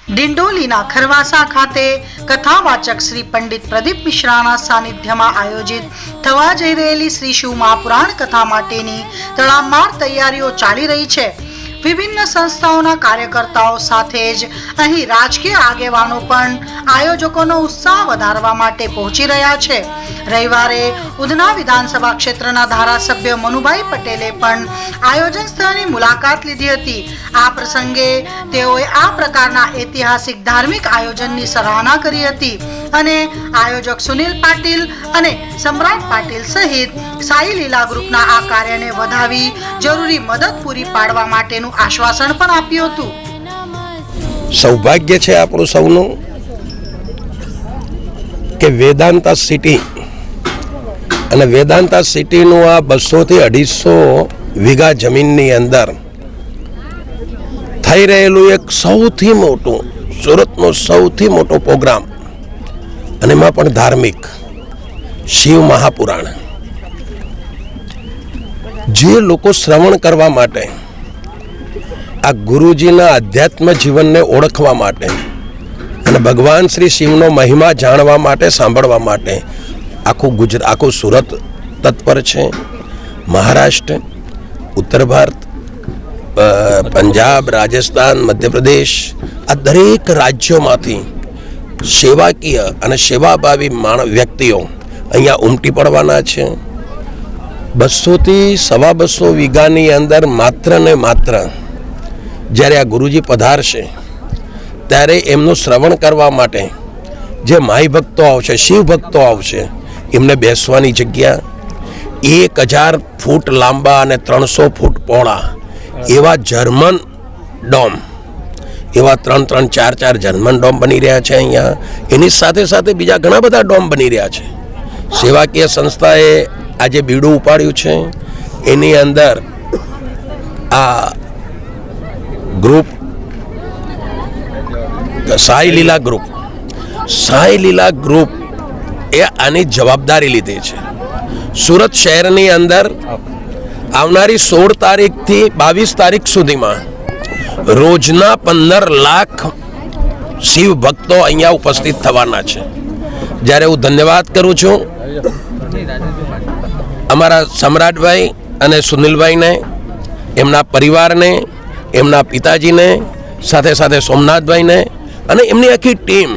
ડિંડોલીના ખરવાસા ખાતે કથાવાચક શ્રી પંડિત પ્રદીપ મિશ્રાના સાનિધ્યમાં આયોજિત થવા જઈ રહેલી શ્રી શિવ મહાપુરાણ કથા માટેની તડામાર તૈયારીઓ ચાલી રહી છે। વિભિન્ન સંસ્થાઓના કાર્યકર્તાઓ સાથે જ અહીં રાજકીય આગેવાનો પણ આયોજકોનો ઉત્સાહ વધારવા માટે પહોંચી રહ્યા છે। રવિવારે ઉધના વિધાનસભા ક્ષેત્રના ધારાસભ્ય મનુભાઈ પટેલે પણ આયોજન સ્થળની મુલાકાત લીધી હતી। આ પ્રસંગે તેઓએ આ પ્રકારના ઐતિહાસિક ધાર્મિક આયોજનની સરાહના કરી હતી અને આયોજક સુનિલ પાટીલ અને સમ્રાટ પાટીલ સહિત સાઈ લીલા ગ્રુપના આ કાર્યને વધાવી જરૂરી મદદ પૂરી પાડવા માટેનું આશ્વાસન પણ આપ્યું હતું। સૌભાગ્ય છે આપણું સૌનું કે વેદાંતા સિટી અને વેદાંતા સિટીનું આ 200 થી 250 વીઘા જમીનની અંદર થઈ રહેલું એક સૌથી મોટું સુરતનો સૌથી મોટો પ્રોગ્રામ અને એમાં પણ ધાર્મિક શિવ મહાપુરાણ જે લોકો શ્રવણ કરવા માટે આ ગુરુજીના અધ્યાત્મ જીવનને ઓળખવા માટે અને ભગવાન શ્રી શિવનો મહિમા જાણવા માટે સાંભળવા માટે આખું સુરત તત્પર છે। મહારાષ્ટ્ર, ઉત્તર ભારત, પંજાબ, રાજસ્થાન, મધ્યપ્રદેશ આ દરેક રાજ્યોમાંથી સેવાકીય અને સેવાભાવી વ્યક્તિઓ અહીંયા ઉમટી પડવાના છે। 200 થી 250 વીઘાની અંદર માત્ર ને માત્ર જ્યારે આ ગુરુજી પધારશે ત્યારે એમનું શ્રવણ કરવા માટે જે માઈ ભક્તો આવશે, શિવ ભક્તો આવશે, એમને બેસવાની જગ્યા 1000 ફૂટ લાંબા અને 300 ફૂટ પહોળા એવા જર્મન ડોમ, એવા 3-3, 4-4 જર્મન ડોમ બની રહ્યા છે અહીંયા। એની સાથે સાથે બીજા ઘણા બધા ડોમ બની રહ્યા છે। સેવાકીય સંસ્થાએ આજે બીડું ઉપાડ્યું છે। એની અંદર આ ગ્રુપ સાઈ લીલા ગ્રુપ એ આની જવાબદારી લીધી છે। સુરત શહેરની અંદર આવનારી 16 તારીખથી 22 તારીખ સુધીમાં રોજના 15 લાખ શિવ ભક્તો અહીંયા ઉપસ્થિત થવાના છે। જ્યારે હું ધન્યવાદ કરું છું અમારા સમ્રાટભાઈ અને સુનિલભાઈને, એમના પરિવારને, એમના પિતાજીને, સાથે સાથે સોમનાથભાઈને અને એમની આખી ટીમ,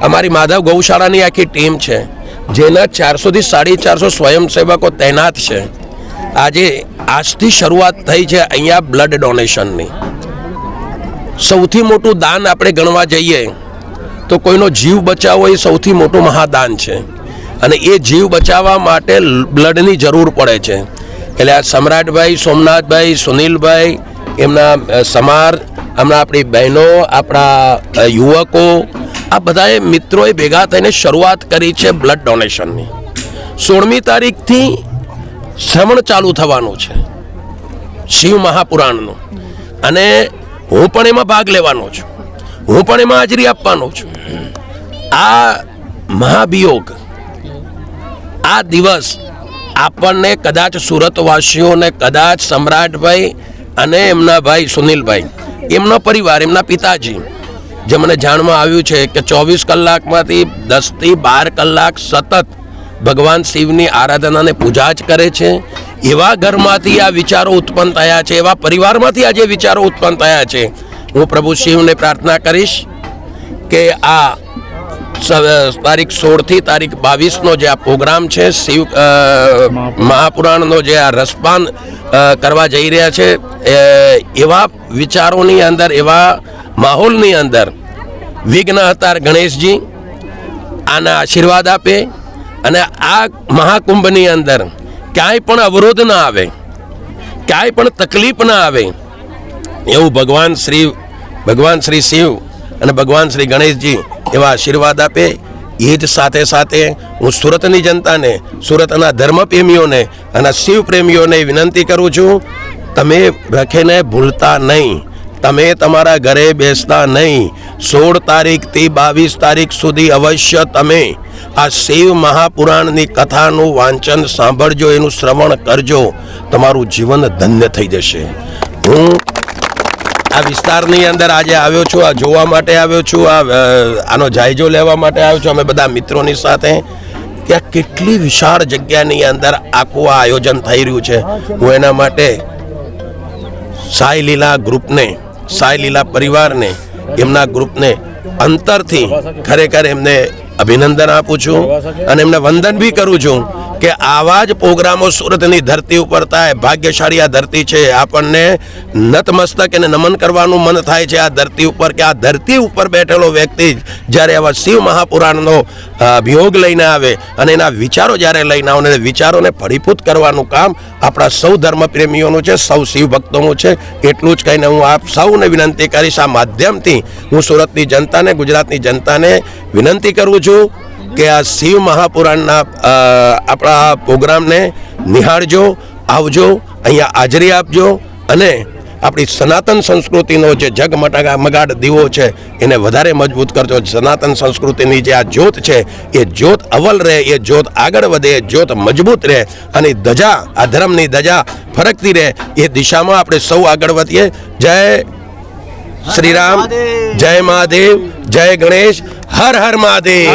અમારી માધવ ગૌશાળાની આખી ટીમ છે જેના 400 થી 450 સ્વયંસેવકો તૈનાત છે। આજે આજથી શરૂઆત થઈ છે અહીંયા બ્લડ ડોનેશનની। સૌથી મોટું દાન આપણે ગણવા જઈએ તો કોઈનો જીવ બચાવવો એ સૌથી મોટું મહાદાન છે અને એ જીવ બચાવવા માટે બ્લડની જરૂર પડે છે। એટલે આ સમ્રાટભાઈ, સોમનાથભાઈ, સુનિલભાઈ, એમના સમાર, હમણાં આપણી બહેનો, આપણા યુવકો, આ બધાએ મિત્રોએ ભેગા થઈને શરૂઆત કરી છે બ્લડ ડોનેશનની। 16મી તારીખથી શ્રવણ ચાલુ થવાનું છે શિવ મહાપુરાણનું અને હું પણ એમાં ભાગ લેવાનો છું, હું પણ એમાં હાજરી આપવાનો છું। આ મહાભિયોગ, આ દિવસ આપણને કદાચ સુરતવાસીઓને, કદાચ સમ્રાટભાઈ અને એમના ભાઈ સુનિલભાઈ, એમનો પરિવાર, એમના પિતાજી, જે મને જાણવા આવ્યું છે કે 24 કલાકમાંથી 10 થી 12 કલાક સતત ભગવાન શિવની આરાધનાને પૂજા જ કરે છે, એવા ઘરમાંથી આ વિચારો ઉત્પન્ન થયા છે, એવા પરિવારમાંથી આ જે વિચારો ઉત્પન્ન થયા છે। હું પ્રભુ શિવને પ્રાર્થના કરીશ કે આ તારીખ 16 થી તારીખ 22નો જે આ પ્રોગ્રામ છે શિવ મહાપુરાણનો જે આ રસપાન કરવા જઈ રહ્યા છે, એવા વિચારોની અંદર, એવા માહોલની અંદર વિઘ્નહર્તા ગણેશજી આના આશીર્વાદ આપે અને આ મહાકુંભની અંદર ક્યાંય પણ અવરોધ ના આવે, ક્યાંય પણ તકલીફ ના આવે એવું ભગવાન શ્રી શિવ અને ભગવાન શ્રી ગણેશજી એવા આશીર્વાદ આપે। એ જ સાથે સાથે હું સુરતની જનતાને, સુરતના ધર્મપ્રેમીઓને અને શિવ પ્રેમીઓને વિનંતી કરું છું, તમે રખેને ભૂલતા નહીં, તમે તમારા ઘરે બેસતા નહીં। 16 તારીખથી 22 તારીખ સુધી અવશ્ય તમે આ શિવ મહાપુરાણની કથાનું વાંચન સાંભળજો, એનું શ્રવણ કરજો, તમારું જીવન ધન્ય થઈ જશે। હું આ વિસ્તારની અંદર આજે આવ્યો છું, આ જોવા માટે આવ્યો છું, આનો જાયજો લેવા માટે આવ્યો છું અમે બધા મિત્રોની સાથે કે આ કેટલી વિશાળ જગ્યાની અંદર આખું આ આયોજન થઈ રહ્યું છે. હું એના માટે સાઈ લીલા ગ્રુપને, સાઈ લીલા પરિવારને, એમના ગ્રુપને અંતરથી ખરેખર એમને અભિનંદન આપું છું અને એમને વંદન બી કરું છું કે આવા જ પ્રોગ્રામો સુરતની ધરતી ઉપર થાય. ભાગ્યશાળી આ ધરતી છે, આપણને નતમસ્તક એને નમન કરવાનું મન થાય છે આ ધરતી ઉપર કે આ ધરતી ઉપર બેઠેલો વ્યક્તિ જ્યારે આવા શિવ મહાપુરાણનો અભિયોગ લઈને આવે અને એના વિચારો જ્યારે લઈને આવે અને વિચારોને ફળીભૂત કરવાનું કામ આપણા સૌ ધર્મપ્રેમીઓનું છે, સૌ શિવ ભક્તોનું છે. એટલું જ કહીને હું આપ સૌને વિનંતી કરીશ, આ માધ્યમથી હું સુરતની જનતાને, ગુજરાતની જનતાને વિનંતી કરું છું કે આ શિવ મહાપુરાણના આપણા પ્રોગ્રામને નિહાળજો, આવજો, અહીંયા હાજરી આપજો અને આપણી સનાતન સંસ્કૃતિનો જે જગમગાટ દીવો છે એને વધારે મજબૂત કરજો. સનાતન સંસ્કૃતિની જે આ જ્યોત છે એ જ્યોત અવ્વલ રહે, એ જ્યોત આગળ વધે, એ જ્યોત મજબૂત રહે અને ધજા, આ ધર્મની ધજા ફરકતી રહે, એ દિશામાં આપણે સૌ આગળ વધીએ. જય શ્રી રામ, જય મહાદેવ, જય ગણેશ, હર હર મહાદેવ.